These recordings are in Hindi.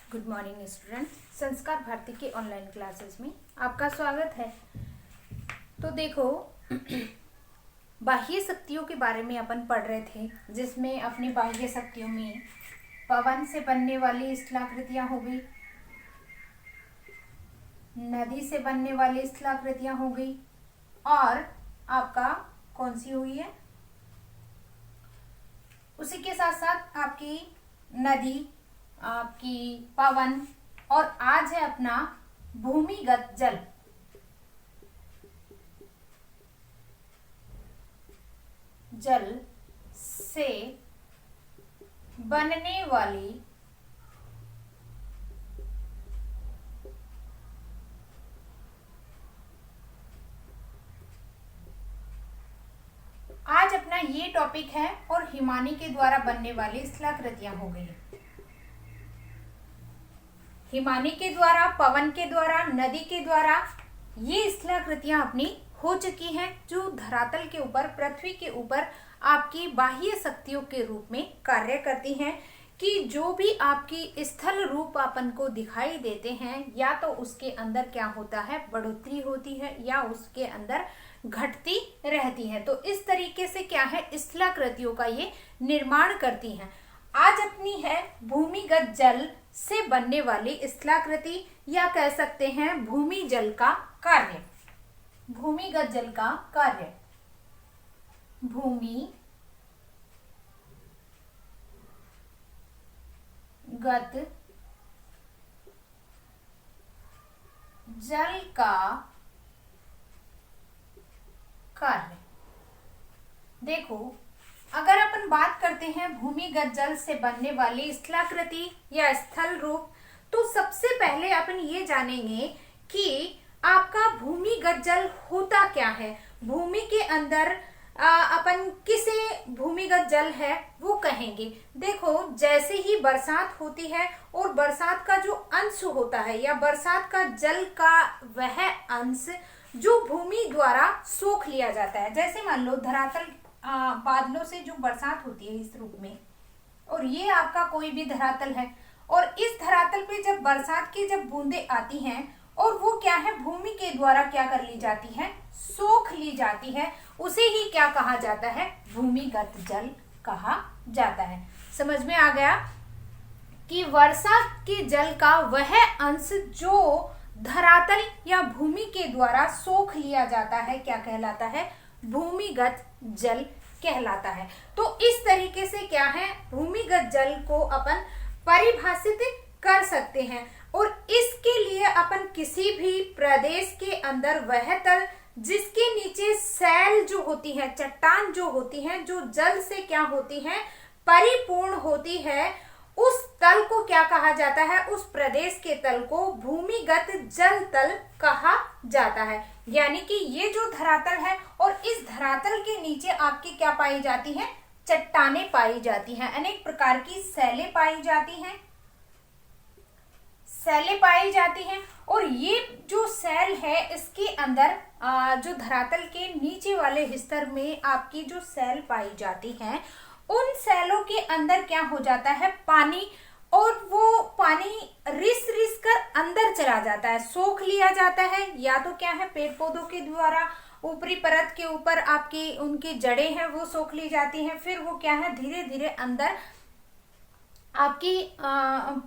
Good morning student. संस्कार भारती के ऑनलाइन क्लासेस में आपका स्वागत है। तो देखो बाह्य शक्तियों के बारे में अपन पढ़ रहे थे, जिसमें अपनी बाह्य शक्तियों में पवन से बनने वाली स्थलाकृतियां हो गई, नदी से बनने वाली स्थलाकृतियां हो गई, और आपका कौन सी हुई है, उसी के साथ साथ आपकी नदी, आपकी पवन, और आज है अपना भूमिगत जल। जल से बनने वाली आज अपना ये टॉपिक है, और हिमानी के द्वारा बनने वाली स्थलाकृतियां हो गई। हिमानी के द्वारा, पवन के द्वारा, नदी के द्वारा ये स्थलाकृतियां अपनी हो चुकी हैं, जो धरातल के ऊपर, पृथ्वी के ऊपर आपकी बाह्य शक्तियों के रूप में कार्य करती हैं। कि जो भी आपकी स्थल रूप अपन को दिखाई देते हैं, या तो उसके अंदर क्या होता है, बढ़ोतरी होती है, या उसके अंदर घटती रहती है। तो इस तरीके से क्या है, स्थलाकृतियों का ये निर्माण करती हैं। आज अपनी है भूमिगत जल से बनने वाली स्थलाकृति, या कह सकते हैं भूमि जल का कार्य। भूमिगत जल का कार्य, भूमिगत जल का कार्य। देखो, अगर अपन बात करते हैं भूमिगत जल से बनने वाली स्थलाकृति या स्थल रूप, तो सबसे पहले अपन ये जानेंगे कि आपका भूमिगत जल होता क्या है। भूमि के अंदर अपन किसे भूमिगत जल है वो कहेंगे। देखो, जैसे ही बरसात होती है और बरसात का जो अंश होता है, या बरसात का जल का वह अंश जो भूमि द्वारा सोख लिया जाता है, जैसे मान लो धरातल बादलों से जो बरसात होती है इस रूप में, और ये आपका कोई भी धरातल है, और इस धरातल पे जब बरसात की जब बूंदें आती हैं, और वो क्या है, भूमि के द्वारा क्या कर ली जाती है, सोख ली जाती है, उसे ही क्या कहा जाता है, भूमिगत जल कहा जाता है। समझ में आ गया कि वर्षा के जल का वह अंश जो धरातल या भूमि के द्वारा सोख लिया जाता है, क्या कहलाता है, भूमिगत जल कहलाता है। तो इस तरीके से क्या है, भूमिगत जल को अपन परिभाषित कर सकते हैं। और इसके लिए अपन किसी भी प्रदेश के अंदर वह तल जिसके नीचे सैल जो होती है, चट्टान जो होती है, जो जल से क्या होती है, परिपूर्ण होती है, उस तल को क्या कहा जाता है, उस प्रदेश के तल को भूमिगत जल तल कहा जाता है। यानी कि ये जो धरातल है, और इस धरातल के नीचे आपकी क्या पाई जाती है, चट्टानें पाई जाती हैं, अनेक प्रकार की सैलें पाई जाती हैं, सैलें पाई जाती हैं। और ये जो सैल है, इसके अंदर जो धरातल के नीचे वाले स्तर में आपकी जो सैल पाई जाती हैं, उन सैलों के अंदर क्या हो जाता है, पानी, और वो पानी रिस रिस कर अंदर चला जाता है, सोख लिया जाता है। या तो क्या है, पेड़ पौधों के द्वारा ऊपरी परत के ऊपर आपकी उनकी जड़ें हैं वो सोख ली जाती हैं, फिर वो क्या है, धीरे धीरे अंदर आपकी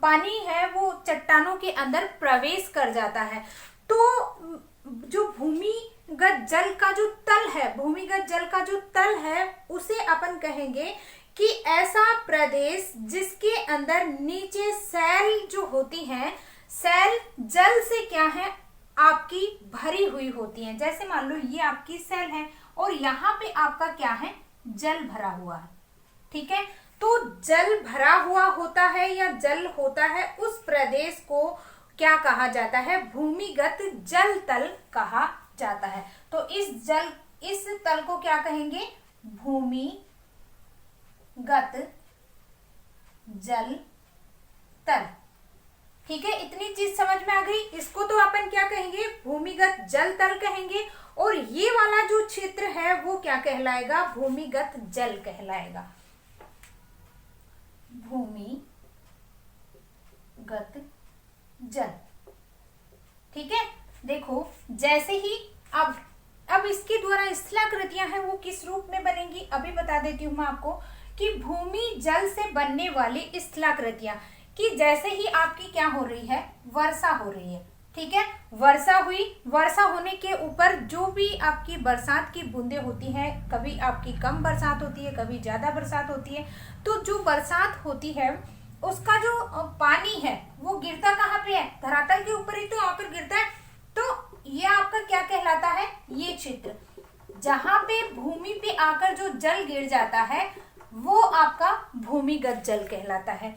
पानी है वो चट्टानों के अंदर प्रवेश कर जाता है। तो जो भूमिगत जल का जो तल है, भूमिगत जल का जो तल है, उसे अपन कहेंगे कि ऐसा प्रदेश जिसके अंदर नीचे सैल जो होती हैं, सैल जल से क्या है, आपकी भरी हुई होती हैं। जैसे मान लो ये आपकी सैल है, और यहाँ पे आपका क्या है, जल भरा हुआ है। ठीक है, तो जल भरा हुआ होता है या जल होता है, उस प्रदेश को क्या कहा जाता है, भूमिगत जल तल कहा जाता है। तो इस तल को क्या कहेंगे, भूमिगत जल तल। ठीक है, इतनी चीज समझ में आ गई। इसको तो अपन क्या कहेंगे, भूमिगत जल तल कहेंगे, और ये वाला जो क्षेत्र है वो क्या कहलाएगा, भूमिगत जल कहलाएगा, भूमिगत जैसे ही अब इसके द्वारा स्थलाकृतियां हैं वो किस रूप में बनेंगी, अभी बता देती हूँ मैं आपको कि भूमि जल से बनने वाली स्थलाकृतियां, कि जैसे ही आपकी क्या हो रही है, वर्षा हो रही है, ठीक है, वर्षा हुई, वर्षा होने के ऊपर जो भी आपकी बरसात की बूंदें होती हैं, कभी आपकी कम बरसात होती है, कभी ज्यादा बरसात होती है, तो जो बरसात होती है उसका जो पानी है वो गिरता कहाँ पे है, धरातल के ऊपर ही तो आकर गिरता है। तो ये आपका क्या कहलाता है, ये क्षेत्र जहां पे भूमि पे आकर जो जल गिर जाता है वो आपका भूमिगत जल कहलाता है।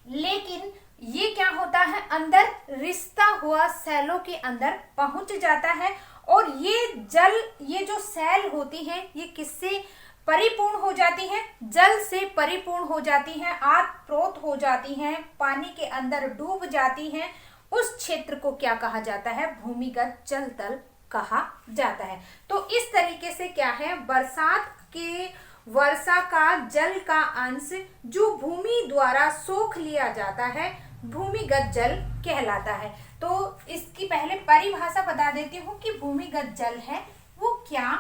लेकिन ये क्या होता है, अंदर रिश्ता हुआ सैलों के अंदर पहुंच जाता है, और ये जल, ये जो सैल होती है ये किससे परिपूर्ण हो जाती है, जल से परिपूर्ण हो जाती है, आत्प्रोत हो जाती हैं, पानी के अंदर डूब जाती हैं। उस क्षेत्र को क्या कहा जाता है, भूमिगत जल तल कहा जाता है। तो इस तरीके से क्या है, बरसात के वर्षा का जल का अंश जो भूमि द्वारा सोख लिया जाता है भूमिगत जल कहलाता है। तो इसकी पहले परिभाषा बता देती हूँ कि भूमिगत जल है वो क्या,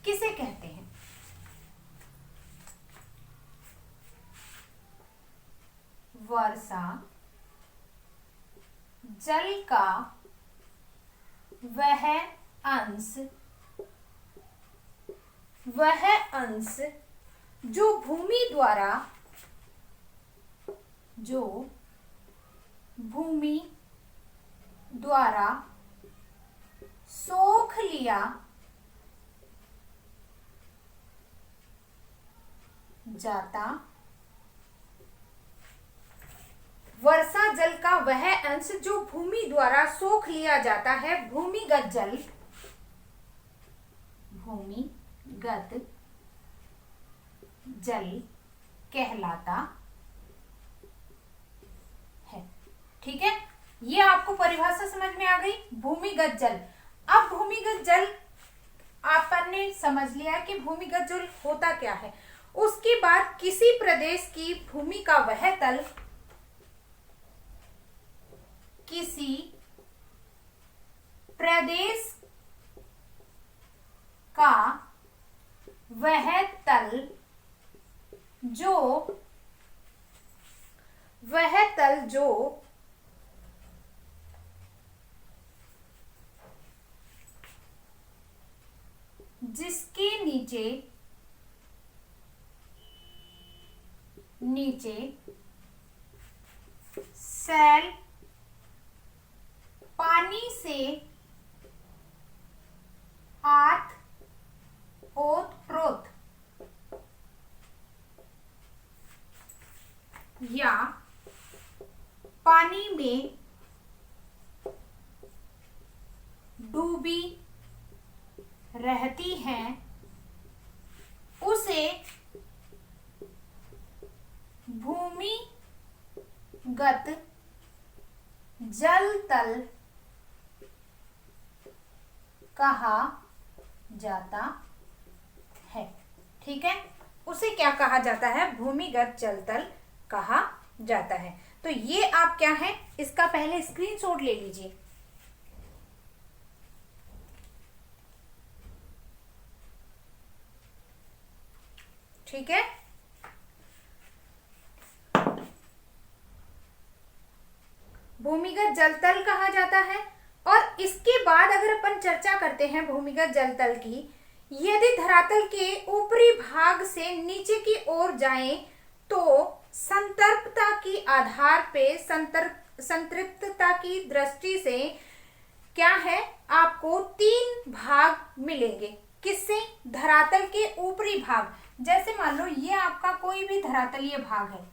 किसे कहते हैं। वर्षा जल का वह अंश जो भूमि द्वारा सोख लिया जाता, वर्षा जल का वह अंश जो भूमि द्वारा सोख लिया जाता है भूमिगत जल कहलाता है। ठीक है, ये आपको परिभाषा समझ में आ गई, भूमिगत जल। अब भूमिगत जल आपने समझ लिया कि भूमिगत जल होता क्या है। उसके बाद किसी प्रदेश की भूमि का वह तल किसी प्रदेश का वह तल जो जिसके नीचे सैल पानी से ओत-प्रोत या पानी में डूबी रहती हैं उसे भूमिगत जल तल कहा जाता है। ठीक है, उसे क्या कहा जाता है, भूमिगत जल तल कहा जाता है। तो ये आप क्या है, इसका पहले स्क्रीनशॉट ले लीजिए। ठीक है, भूमिगत जल तल कहा जाता है। और इसके बाद अगर अपन चर्चा करते हैं भूमिगत जल तल की, यदि धरातल के ऊपरी भाग से नीचे की ओर जाएं तो संतृप्तता की आधार पे संतृप्तता की दृष्टि से क्या है, आपको 3 भाग मिलेंगे। किससे, धरातल के ऊपरी भाग। जैसे मान लो ये आपका कोई भी धरातलीय भाग है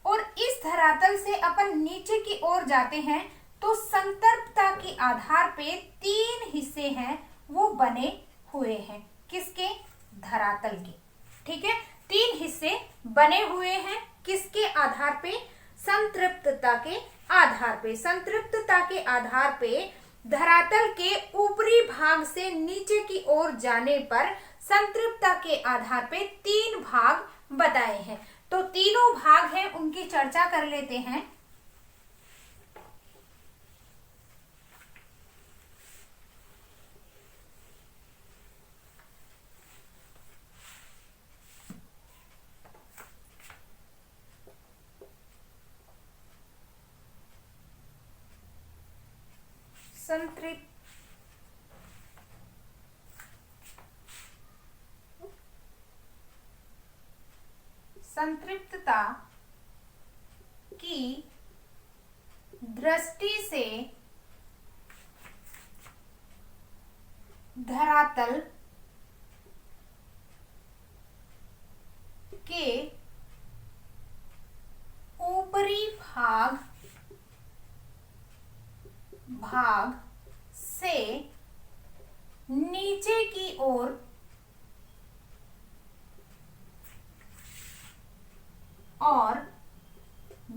और इस धरातल से अपन नीचे की ओर जाते हैं तो संतृप्तता के आधार पे 3 हिस्से हैं वो बने हुए हैं। किसके, धरातल के। ठीक है, 3 हिस्से बने हुए हैं किसके आधार पे, संतृप्तता के आधार पे। संतृप्तता के आधार पे धरातल के ऊपरी भाग से नीचे की ओर जाने पर संतृप्तता के आधार पे 3 भाग बताए हैं। तो तीनों भाग हैं उनकी चर्चा कर लेते हैं। संतृप्तता की दृष्टि से धरातल के ऊपरी भाग से नीचे की ओर और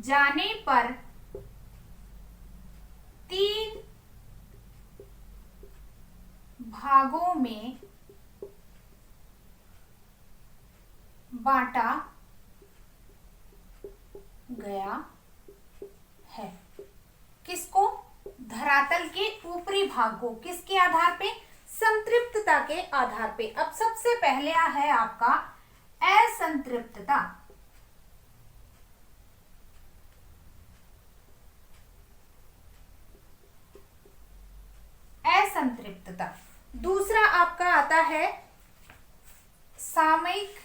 जाने पर 3 भागों में बांटा गया है। किसको? धरातल के ऊपरी भाग को। किसके आधार पे? संतृप्तता के आधार पे। अब सबसे पहले है आपका असंतृप्तता। असंतृप्तता। दूसरा आपका आता है सामयिक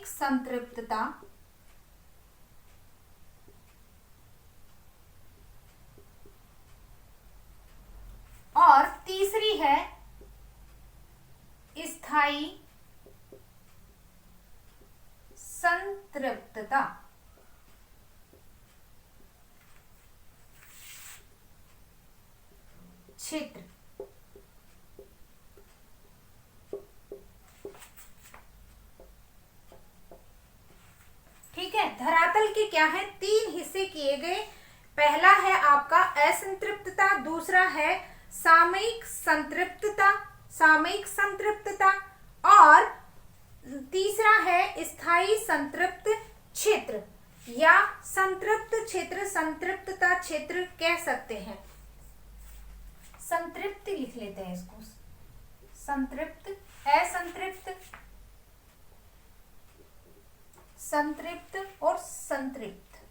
संतृप्तता। और तीसरी है स्थायी संतृप्तता। क्षेत्र। ठीक है, धरातल के क्या है? 3 हिस्से किए गए। पहला है आपका असंतृप्तता, दूसरा है सामयिक संतृप्तता और तीसरा है स्थायी संतृप्त क्षेत्र या संतृप्त क्षेत्र, संतृप्तता क्षेत्र कह सकते हैं। संतृप्त लिख लेते हैं इसको। संतृप्त, असंतृप्त, संतृप्त और संतृप्त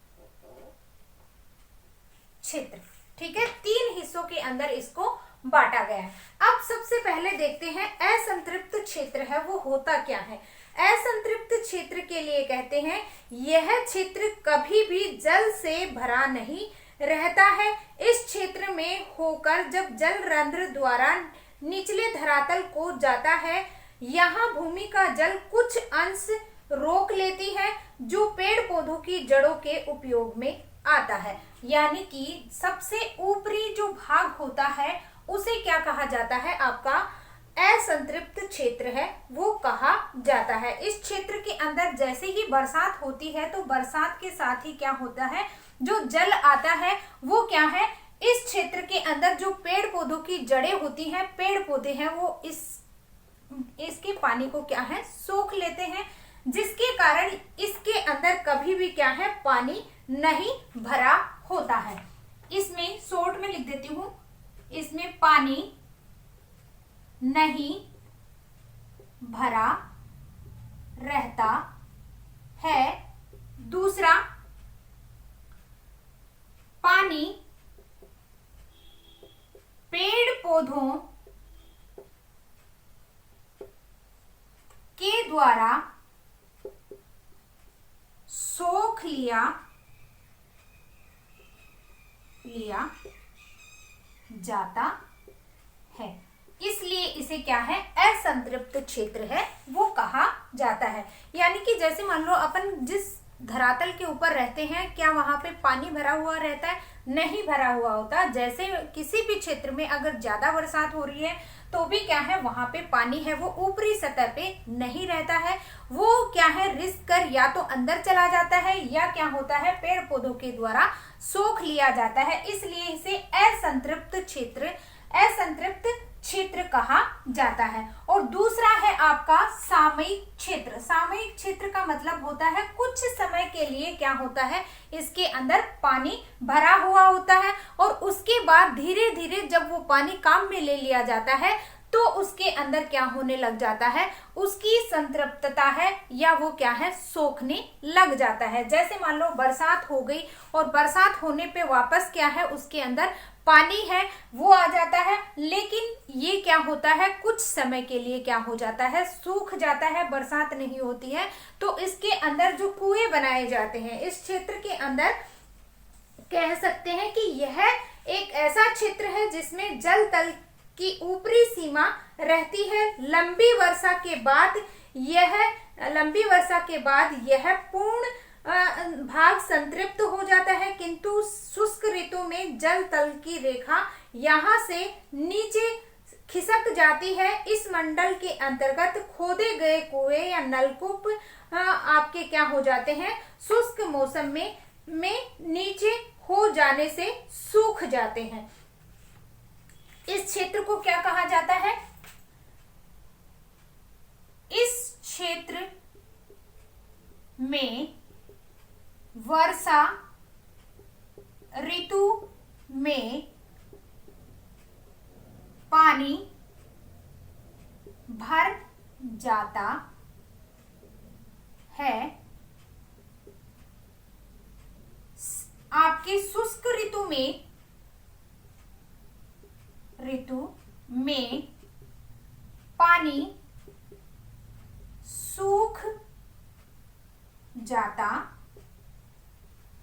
क्षेत्र। ठीक है, 3 हिस्सों के अंदर इसको बांटा गया है। अब सबसे पहले देखते हैं असंतृप्त क्षेत्र है वो होता क्या है। असंतृप्त क्षेत्र के लिए कहते हैं यह क्षेत्र कभी भी जल से भरा नहीं रहता है। इस क्षेत्र में होकर जब जल रंध्र द्वारा निचले धरातल को जाता है, यहाँ भूमि का जल कुछ अंश रोक लेती है जो पेड़ पौधों की जड़ों के उपयोग में आता है। यानी कि सबसे ऊपरी जो भाग होता है उसे क्या कहा जाता है? आपका असंतृप्त क्षेत्र है वो कहा जाता है। इस क्षेत्र के अंदर जैसे ही बरसात होती है तो बरसात के साथ ही क्या होता है? जो जल आता है वो क्या है? इस क्षेत्र के अंदर जो पेड़ पौधों की जड़ें होती हैं, पेड़ पौधे हैं, वो इसके पानी को क्या है? सोख लेते हैं, जिसके कारण इसके अंदर कभी भी क्या है? पानी नहीं भरा होता है। इसमें शॉर्ट में लिख देती हूं, इसमें पानी नहीं भरा रहता है। दूसरा, पानी पेड़ पौधों के द्वारा सोख लिया जाता है, इसलिए इसे क्या है? असंतृप्त क्षेत्र है वो कहा जाता है। यानी कि जैसे मान लो अपन जिस धरातल के ऊपर रहते हैं, क्या वहां पे पानी भरा हुआ रहता है? नहीं भरा हुआ होता। जैसे किसी भी क्षेत्र में अगर ज्यादा बरसात हो रही है तो भी क्या है? वहां पे पानी है वो ऊपरी सतह पे नहीं रहता है, वो क्या है? रिस कर या तो अंदर चला जाता है या क्या होता है? पेड़ पौधों के द्वारा सोख लिया जाता है, इसलिए इसे असंतृप्त क्षेत्र कहा जाता है। और दूसरा है आपका सामयिक क्षेत्र। सामयिक क्षेत्र का मतलब होता है कुछ समय के लिए क्या होता है? इसके अंदर पानी भरा हुआ होता है और उसके बाद धीरे धीरे जब वो पानी काम में ले लिया जाता है तो उसके अंदर क्या होने लग जाता है, उसकी संतृप्तता है या वो क्या है, सोखने लग जाता है। जैसे मान लो बरसात हो गई और बरसात होने पे वापस क्या है, उसके अंदर पानी है वो आ जाता है, लेकिन ये क्या होता है, कुछ समय के लिए क्या हो जाता है, सूख जाता है, बरसात नहीं होती है। तो इसके अंदर जो कुएं बनाए जाते हैं इस क्षेत्र के अंदर, कह सकते हैं कि यह एक ऐसा क्षेत्र है जिसमें जल तल की ऊपरी सीमा रहती है। लंबी वर्षा के बाद यह पूर्ण भाग संतृप्त हो जाता है, किंतु शुष्क ऋतु में जल तल की रेखा यहाँ से नीचे खिसक जाती है। इस मंडल के अंतर्गत खोदे गए कुएं या नलकूप आपके क्या हो जाते हैं, शुष्क मौसम में नीचे हो जाने से सूख जाते हैं। इस क्षेत्र को क्या कहा जाता है, इस क्षेत्र में वर्षा ऋतु में पानी भर जाता है। आपके शुष्क ऋतु में पानी सूख जाता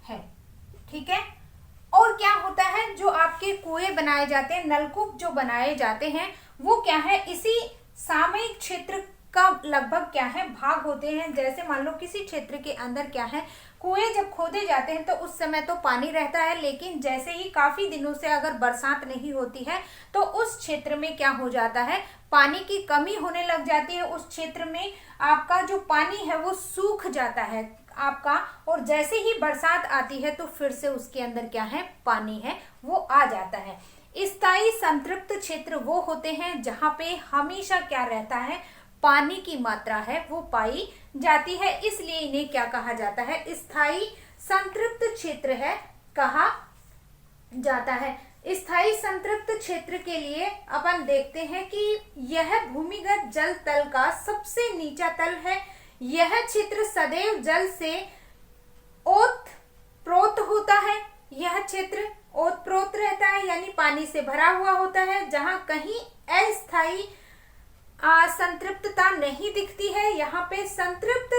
है। ठीक है। और क्या होता है, जो आपके कुएं बनाए जाते हैं, नलकूप जो बनाए जाते हैं, वो क्या है, इसी सामयिक क्षेत्र का लगभग क्या है, भाग होते हैं। जैसे मान लो किसी क्षेत्र के अंदर क्या है, कुएं जब खोदे जाते हैं तो उस समय तो पानी रहता है, लेकिन जैसे ही काफी दिनों से अगर बरसात नहीं होती है तो उस क्षेत्र में क्या हो जाता है, पानी की कमी होने लग जाती है। उस क्षेत्र में आपका जो पानी है वो सूख जाता है आपका, और जैसे ही बरसात आती है तो फिर से उसके अंदर क्या है, पानी है वो आ जाता है। स्थायी संतृप्त क्षेत्र वो होते हैं जहां पे हमेशा क्या रहता है, पानी की मात्रा है वो पाई जाती है, इसलिए इन्हें क्या कहा जाता है, स्थायी संतृप्त क्षेत्र है कहा जाता है। स्थायी संतृप्त क्षेत्र के लिए अपन देखते हैं कि यह भूमिगत जल तल का सबसे नीचा तल है। यह क्षेत्र सदैव जल से ओतप्रोत होता है। यह क्षेत्र ओतप्रोत रहता है, यानी पानी से भरा हुआ होता है, जहां कहीं अस्थायी संतृप्तता नहीं दिखती है। यहाँ पे संतृप्त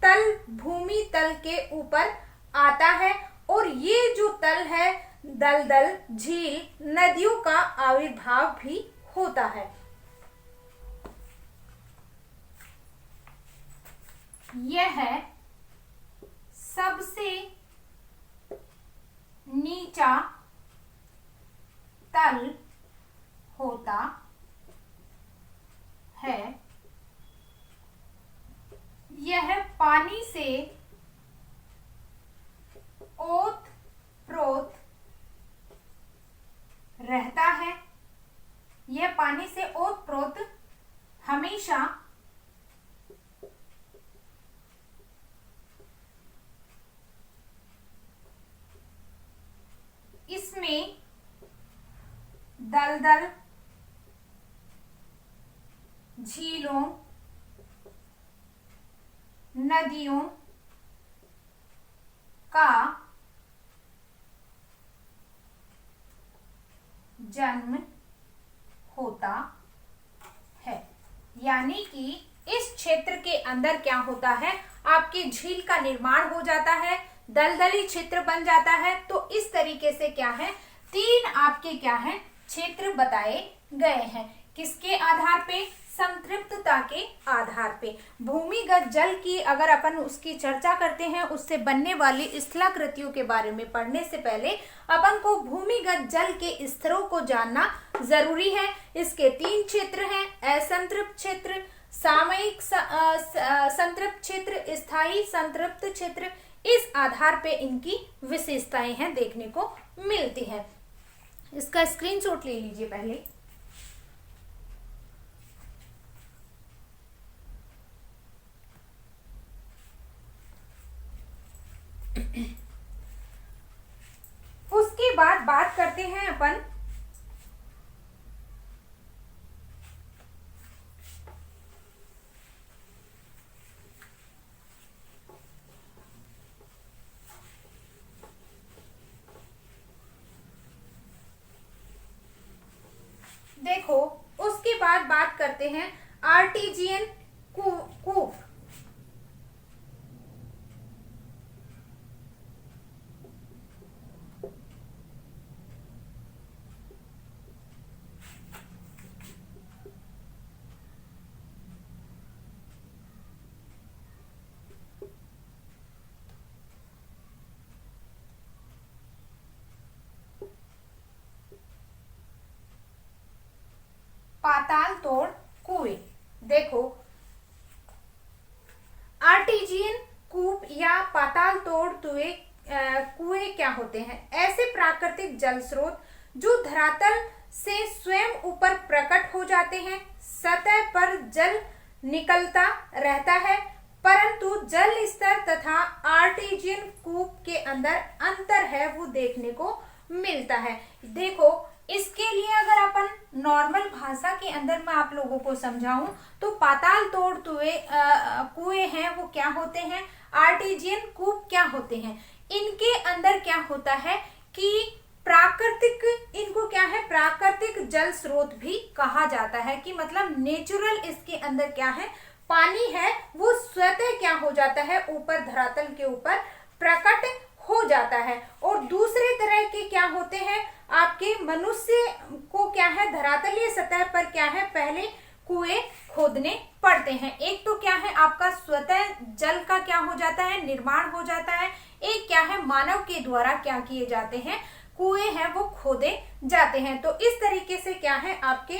तल भूमि तल के ऊपर आता है, और ये जो तल है दलदल, झील, नदियों का आविर्भाव भी होता है। यह सबसे नीचा तल होता है। यह पानी से ओतप्रोत रहता है। यह पानी से ओतप्रोत हमेशा इसमें दलदल, झीलों, नदियों का जन्म होता है। यानी कि इस क्षेत्र के अंदर क्या होता है, आपके झील का निर्माण हो जाता है, दलदली क्षेत्र बन जाता है। तो इस तरीके से क्या है, तीन आपके क्या है, क्षेत्र बताए गए हैं। किसके आधार पे, संतृप्तता के आधार पे। भूमिगत जल की अगर अपन उसकी चर्चा करते हैं, उससे बनने वाली स्थलाकृतियों के बारे में पढ़ने से पहले अपन को भूमिगत जल के स्तरों को जानना जरूरी है। इसके तीन क्षेत्र हैं, असंतृप्त क्षेत्र, सामयिक संतृप्त क्षेत्र, स्थायी संतृप्त क्षेत्र। इस आधार पे इनकी विशेषताएं हैं देखने को मिलती है। इसका स्क्रीनशॉट ले लीजिए पहले। उसके बाद बात करते हैं अपन देखो उसके बाद बात करते हैं आर्टिजियन कूप। पाताल तोड़ कुएं। देखो आर्टिजियन कूप या पाताल तोड़ कुएं क्या होते हैं? ऐसे प्राकृतिक जल स्रोत जो धरातल से स्वयं ऊपर प्रकट हो जाते हैं। सतह पर जल निकलता रहता है, परंतु जल स्तर तथा आर्टिजियन कूप के अंदर अंतर है वो देखने को मिलता है। देखो इसके लिए अगर अपन नॉर्मल भाषा के अंदर मैं आप लोगों को समझाऊं तो पाताल तोड़ कुएं हैं वो क्या होते हैं, आर्टिजियन कूप क्या होते हैं। इनके अंदर क्या होता है कि इनको क्या है, प्राकृतिक जल स्रोत भी कहा जाता है कि मतलब नेचुरल इसके अंदर क्या है, पानी है वो स्वतः क्या हो जाता है, ऊपर धरातल के ऊपर प्रकट हो जाता है। और दूसरे तरह के क्या होते हैं, आपके मनुष्य को क्या है, धरातलीय सतह पर क्या है, पहले कुएं खोदने पड़ते हैं। एक तो क्या है आपका स्वतः जल का क्या हो जाता है, निर्माण हो जाता है। एक क्या है मानव के द्वारा क्या किए जाते हैं, कुएं हैं वो खोदे जाते हैं। तो इस तरीके से क्या है आपके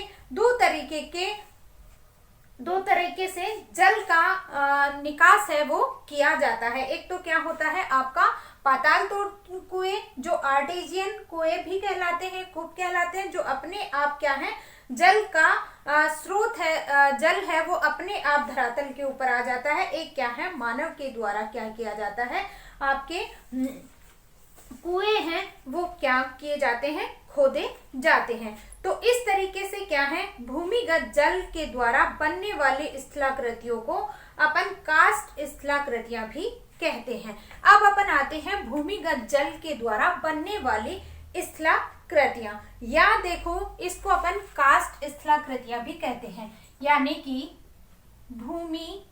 दो तरीके से जल का निकास है वो किया जाता है। एक तो क्या होता है आपका पाताल तोड़ कुएं जो आर्टिजियन कुएं भी कहलाते हैं, कूप कहलाते हैं, जो अपने आप क्या है जल का स्रोत है, जल है वो अपने आप धरातल के ऊपर आ जाता है। एक क्या है मानव के द्वारा क्या किया जाता है, आपके कुएं हैं वो क्या किए जाते हैं, खोदे जाते हैं। तो इस तरीके से क्या है भूमिगत जल के द्वारा बनने वाले स्थलाकृतियों को अपन कास्ट स्थलाकृतियां भी कहते हैं। अब अपन आते हैं भूमिगत जल के द्वारा बनने वाली स्थलाकृतियां, या देखो इसको अपन कास्ट स्थलाकृतियां भी कहते हैं, यानी कि भूमिगत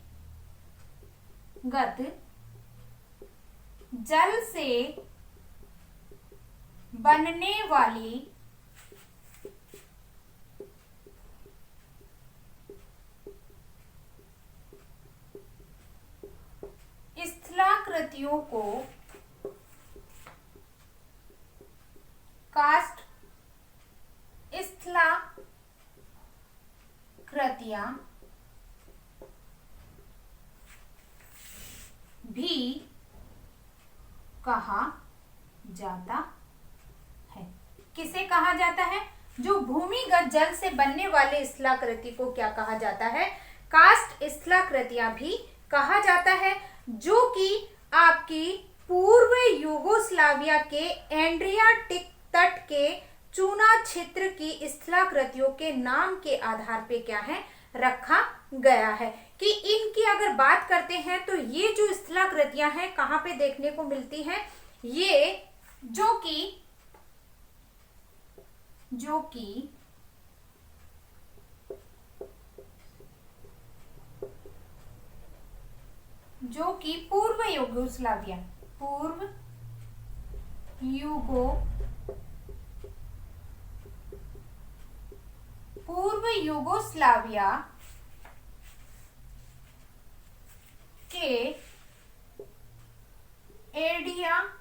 जल से बनने वाली स्थलाकृतियों को कास्ट स्थलाकृतियां भी कहा जाता है। किसे कहा जाता है? जो भूमिगत जल से बनने वाले स्थलाकृति को क्या कहा जाता है, कास्ट स्थलाकृतियां भी कहा जाता है, जो कि आपकी पूर्व यूगोस्लाविया के एड्रियाटिक तट के चूना क्षेत्र की स्थलाकृतियों के नाम के आधार पे क्या है रखा गया है। कि इनकी अगर बात करते हैं तो ये जो स्थलाकृतियां हैं कहाँ पे देखने को मिलती हैं, ये जो कि पूर्व यूगोस्लाविया के एडियाटिक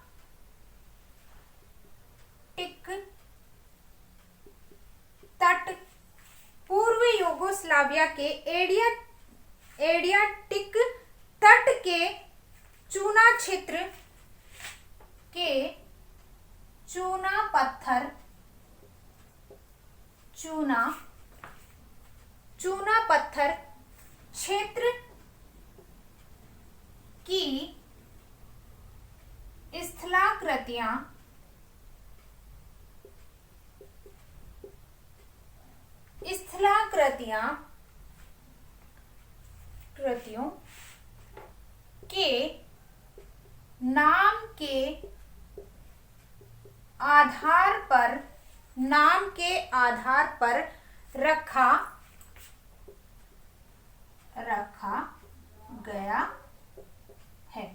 तट, पूर्व यूगोस्लाविया के एडियाटिक तट के चूना क्षेत्र के चूना पत्थर क्षेत्र की स्थलाकृतियों के नाम के आधार पर रखा गया है।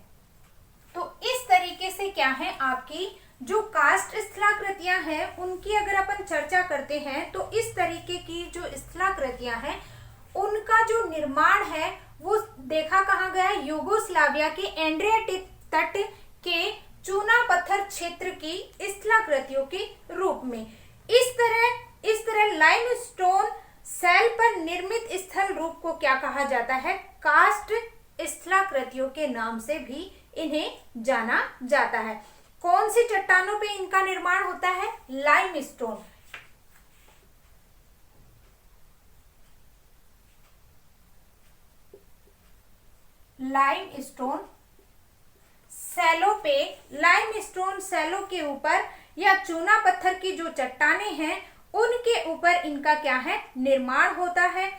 तो इस तरीके से क्या है, आपकी जो कास्ट स्थलाकृतियां हैं उनकी अगर अपन चर्चा करते हैं तो इस तरीके की जो स्थलाकृतियां हैं उनका जो निर्माण है वो देखा कहाँ गया है, यूगोस्लाविया के एड्रियाटिक तट के चूना पत्थर क्षेत्र की स्थलाकृतियों के रूप में। इस तरह लाइमस्टोन सेल पर निर्मित स्थल रूप को क्या कहा जाता है, कास्ट स्थलाकृतियों के नाम से भी इन्हें जाना जाता है। कौन सी चट्टानों पे इनका निर्माण होता है, लाइमस्टोन। लाइमस्टोन सैलो के ऊपर या चूना पत्थर की जो चट्टाने हैं उनके ऊपर इनका क्या है, निर्माण होता है।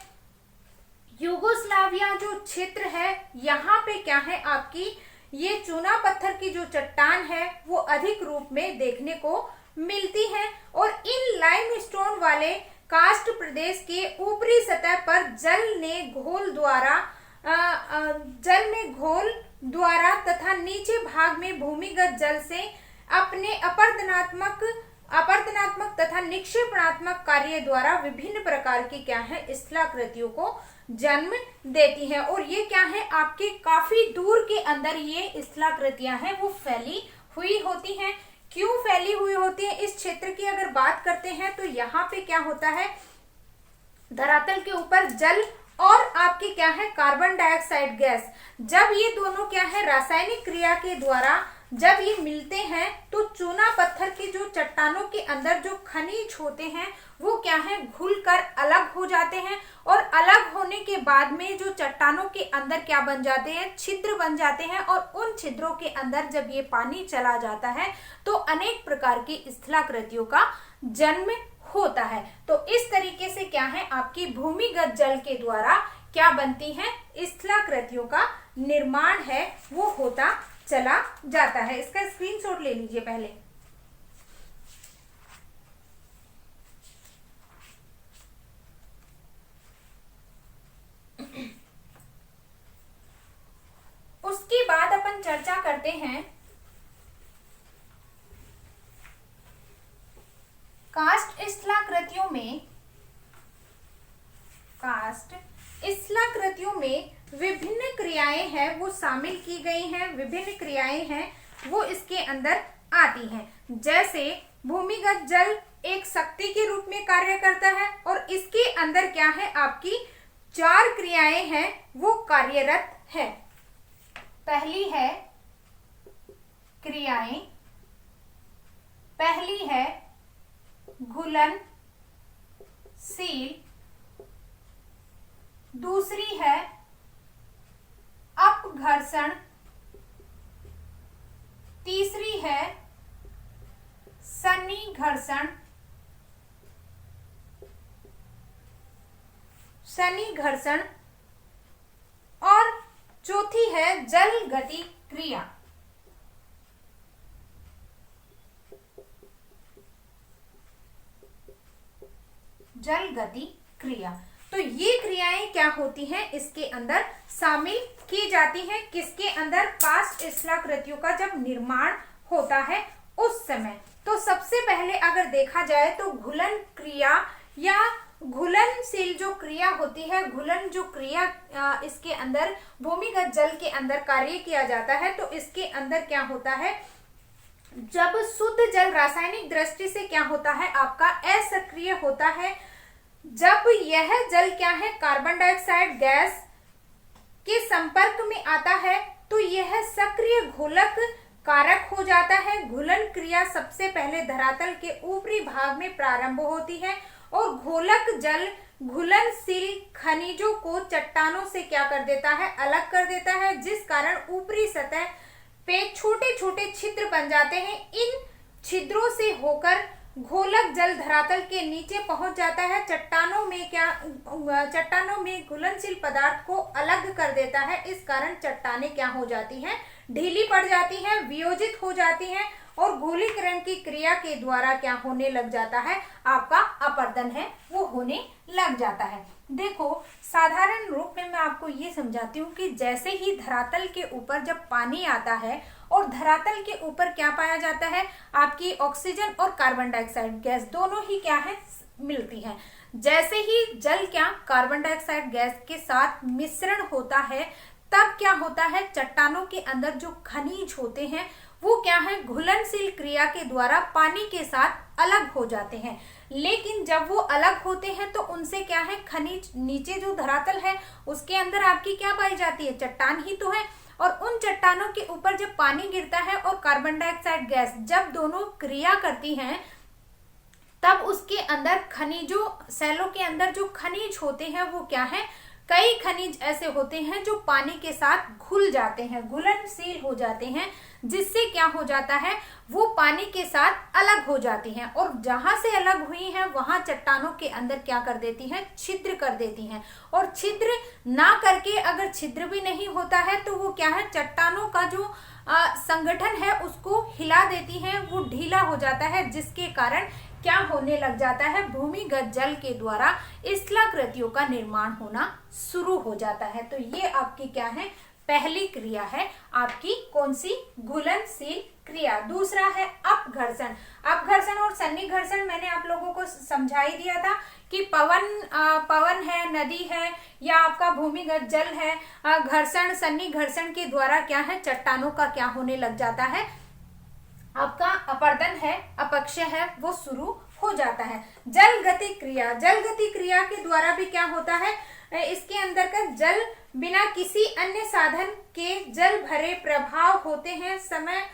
यूगोस्लाविया जो क्षेत्र है यहाँ पे क्या है, आपकी ये चूना पत्थर की जो चट्टान है वो अधिक रूप में देखने को मिलती है। और इन लाइमस्टोन वाले कास्ट प्रदेश के ऊपरी सतह पर जल में घोल द्वारा तथा नीचे भाग में भूमिगत जल से अपने अपरदनात्मक तथा निक्षेपणात्मक कार्य द्वारा विभिन्न प्रकार की क्या है, स्थलाकृतियों को जन्म देती है। और ये क्या है, आपके काफी दूर के अंदर ये स्थलाकृतियां हैं वो फैली हुई होती हैं। क्यों फैली हुई होती है, इस क्षेत्र की अगर बात करते हैं तो यहाँ पे क्या होता है, धरातल के ऊपर जल और आपके क्या है, कार्बन डाइऑक्साइड गैस, जब ये दोनों क्या है रासायनिक क्रिया के द्वारा जब ये मिलते हैं तो चूना पत्थर की जो चट्टानों के अंदर जो खनिज होते हैं वो क्या है, घुलकर अलग हो जाते हैं। और अलग होने के बाद में जो चट्टानों के अंदर क्या बन जाते हैं, छिद्र बन जाते हैं। और उन छिद्रों के अंदर जब ये पानी चला जाता है तो अनेक प्रकार की स्थलाकृतियों का जन्म होता है। तो इस तरीके से क्या है, आपकी भूमिगत जल के द्वारा क्या बनती है, स्थलाकृतियों का निर्माण है वो होता चला जाता है। इसका स्क्रीनशॉट ले लीजिए पहले। उसके बाद अपन चर्चा करते हैं कास्ट स्थलाकृतियों में विभिन्न क्रियाएं हैं वो शामिल की गई हैं, विभिन्न क्रियाएं हैं वो इसके अंदर आती हैं। जैसे भूमिगत जल एक शक्ति के रूप में कार्य करता है और इसके अंदर क्या है, आपकी 4 क्रियाएं हैं वो कार्यरत है। पहली है घुलनशील, दूसरी है अपघर्षण, तीसरी है सन्निघर्षण और चौथी है जल गति क्रिया। तो ये क्रियाएं क्या होती हैं, इसके अंदर शामिल की जाती हैं। किसके अंदर, कास्ट स्थलाकृतियों का जब निर्माण होता है उस समय। तो सबसे पहले अगर देखा जाए तो घुलन क्रिया या घुलनशील जो क्रिया होती है, घुलन जो क्रिया इसके अंदर भूमिगत जल के अंदर कार्य किया जाता है। तो इसके अंदर क्या होता है, जब शुद्ध जल रासायनिक दृष्टि से क्या होता है, आपका असक्रिय होता है। जब यह जल क्या है, कार्बन डाइऑक्साइड गैस के संपर्क में आता है तो यह सक्रिय घोलक कारक हो जाता है। घुलन क्रिया सबसे पहले धरातल के ऊपरी भाग में प्रारंभ होती है और घोलक जल घुलनशील खनिजों को चट्टानों से क्या कर देता है, अलग कर देता है, जिस कारण ऊपरी सतह पे छोटे छोटे छिद्र बन जाते हैं। इन छिद्रों से होकर घोलक जल धरातल के नीचे पहुंच जाता है। चट्टानों में घुलनशील पदार्थ को अलग कर देता है। इस कारण चट्टानें क्या हो जाती हैं, ढीली पड़ जाती हैं, वियोजित हो जाती हैं और घोलीकरण की क्रिया के द्वारा क्या होने लग जाता है, आपका अपर्दन है वो होने लग जाता है। देखो साधारण रूप में मैं आपको ये समझाती हूँ कि जैसे ही धरातल के ऊपर जब पानी आता है और धरातल के ऊपर क्या पाया जाता है, आपकी ऑक्सीजन और कार्बन डाइऑक्साइड गैस दोनों ही क्या है, मिलती हैं। जैसे ही जल क्या कार्बन डाइऑक्साइड गैस के साथ मिश्रण होता है, तब क्या होता है, चट्टानों के अंदर जो खनिज होते हैं वो क्या है, घुलनशील क्रिया के द्वारा पानी के साथ अलग हो जाते हैं। लेकिन जब वो अलग होते हैं तो उनसे क्या है, खनिज नीचे जो धरातल है उसके अंदर आपकी क्या पाई जाती है, चट्टान ही तो है। और उन चट्टानों के ऊपर जब पानी गिरता है और कार्बन डाइऑक्साइड गैस जब दोनों क्रिया करती हैं, तब उसके अंदर खनिजों, सेलों के अंदर जो खनिज होते हैं वो क्या है, कई खनिज ऐसे होते हैं जो पानी के साथ घुल जाते हैं, घुलनशील हो जाते हैं, जिससे क्या हो जाता है, वो पानी के साथ अलग हो जाती हैं। और जहां से अलग हुई हैं वहां चट्टानों के अंदर क्या कर देती हैं, छिद्र कर देती हैं। और छिद्र ना करके, अगर छिद्र भी नहीं होता है तो वो क्या है, चट्टानों का जो संगठन है उसको हिला देती हैं, वो ढीला हो जाता है, जिसके कारण क्या होने लग जाता है, भूमिगत जल के द्वारा स्थलाकृतियों का निर्माण होना शुरू हो जाता है। तो ये आपकी क्या है, पहली क्रिया है आपकी, कौन सी, घुलनशील क्रिया। दूसरा है अपघर्षण। अपघर्षण और सन्निघर्षण मैंने आप लोगों को समझा ही दिया था कि पवन है, नदी है या आपका भूमिगत जल है, घर्षण सन्निघर्षण के द्वारा क्या है, चट्टानों का क्या होने लग जाता है, आपका अपरदन है, अपक्षय है, वो शुरू हो जाता है। जल गति क्रिया, जल गति क्रिया के द्वारा भी क्या होता है, इसके अंदर का जल बिना किसी अन्य साधन के जल भरे प्रभाव होते हैं समय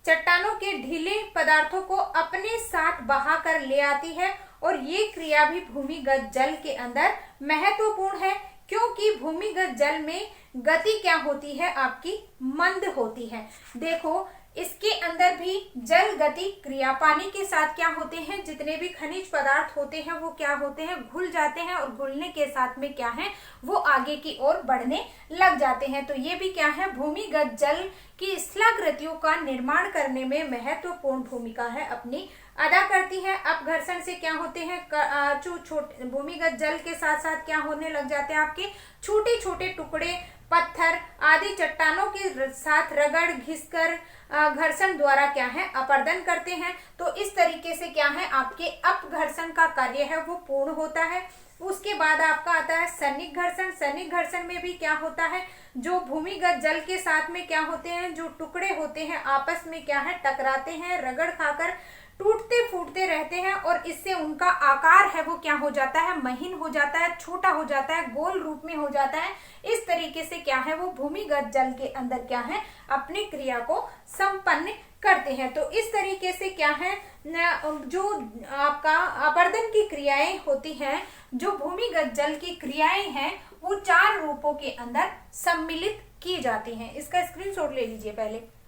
चट्टानों के ढीले पदार्थों को अपने साथ बहा कर ले आती है। और ये क्रिया भी भूमिगत जल के अंदर महत्वपूर्ण है, क्योंकि भूमिगत जल में गति क्या होती है, आपकी मंद होती है। देखो इसके अंदर भी जल गति क्रिया, पानी के साथ क्या होते हैं, जितने भी खनिज पदार्थ होते हैं वो क्या होते हैं, घुल जाते हैं, और घुलने के साथ में क्या है, वो आगे की ओर बढ़ने लग जाते हैं। तो ये भी क्या है, भूमिगत जल की स्थलाकृतियों का निर्माण करने में महत्वपूर्ण भूमिका है अपनी अदा करती है। अपघर्षण से क्या होते हैं, छोटे भूमिगत जल के साथ साथ क्या होने लग जाते हैं, आपके छोटे छोटे टुकड़े पत्थर आदि चट्टानों के साथ रगड़ घिसकर घर्षण द्वारा क्या है, अपरदन करते हैं। तो इस तरीके से क्या है, आपके अपघर्षण का कार्य है वो पूर्ण होता है। उसके बाद आपका आता है सन्निघर्षण। सन्निघर्षण में भी क्या होता है, जो भूमिगत जल के साथ में क्या होते हैं, जो टुकड़े होते हैं आपस में क्या है, टकराते हैं, रगड़ खाकर टूटते फूटते रहते हैं, और इससे उनका आकार है वो क्या हो जाता है, महीन हो जाता है, छोटा हो जाता है, गोल रूप में हो जाता है। इस तरीके से क्या है, वो भूमिगत जल के अंदर क्या है, अपनी क्रिया को संपन्न करते हैं। तो इस तरीके से क्या है, जो आपका अपरदन की क्रियाएं होती हैं, जो भूमिगत जल की क्रियाएं हैं, वो 4 रूपों के अंदर सम्मिलित की जाती हैं। इसका स्क्रीनशॉट ले लीजिए पहले।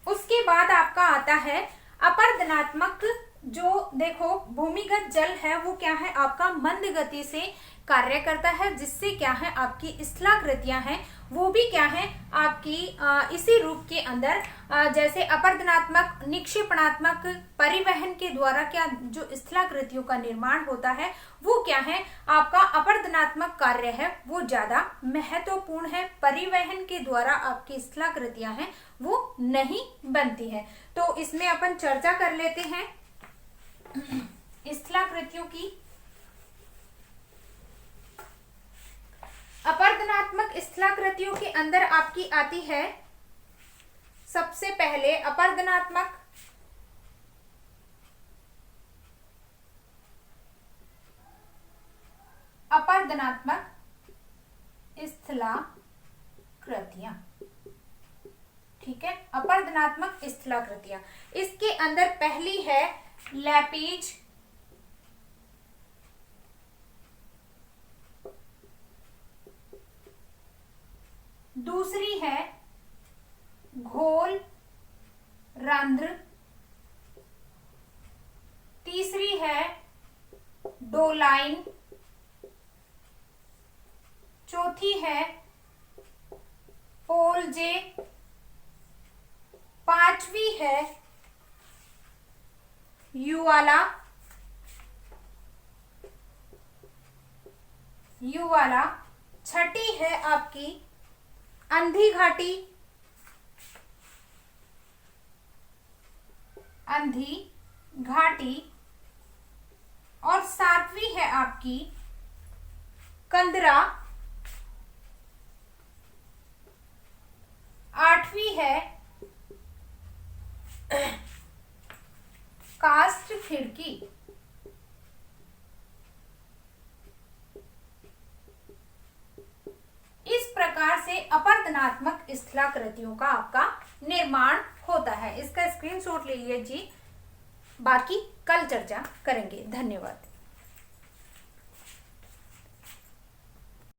उसके बाद आपका आता है अपरदनात्मक। जो देखो भूमिगत जल है वो क्या है, आपका मंद गति से कार्य करता है, जिससे क्या है, आपकी स्थलाकृतियां हैं वो भी क्या है, आपकी इसी रूप के अंदर जैसे अपरदनात्मक, निक्षेपणात्मक, परिवहन के द्वारा क्या जो स्थलाकृतियों का निर्माण होता है वो क्या है, आपका अपरदनात्मक कार्य है वो ज्यादा महत्वपूर्ण है। परिवहन के द्वारा आपकी स्थलाकृतियां हैं वो नहीं बनती है। तो इसमें अपन चर्चा कर लेते हैं स्थलाकृतियों की। अपरदनात्मक स्थलाकृतियों के अंदर आपकी आती है सबसे पहले अपरदनात्मक स्थलाकृतियां, ठीक है, अपरदनात्मक स्थलाकृतियां। इसके अंदर पहली है लैपिज, दूसरी है घोल रंध्र, तीसरी है डोलाइन, चौथी है पोल जे, पांचवी है युवाला, युवाला, छठी है आपकी अंधी घाटी, अंधी घाटी, और सातवीं है आपकी कंदरा, आठवीं है कास्ट खिड़की। इस प्रकार से अपरदनात्मक स्थलाकृतियों का आपका निर्माण होता है। इसका स्क्रीनशॉट ले लीजिए जी, बाकी कल चर्चा करेंगे। धन्यवाद।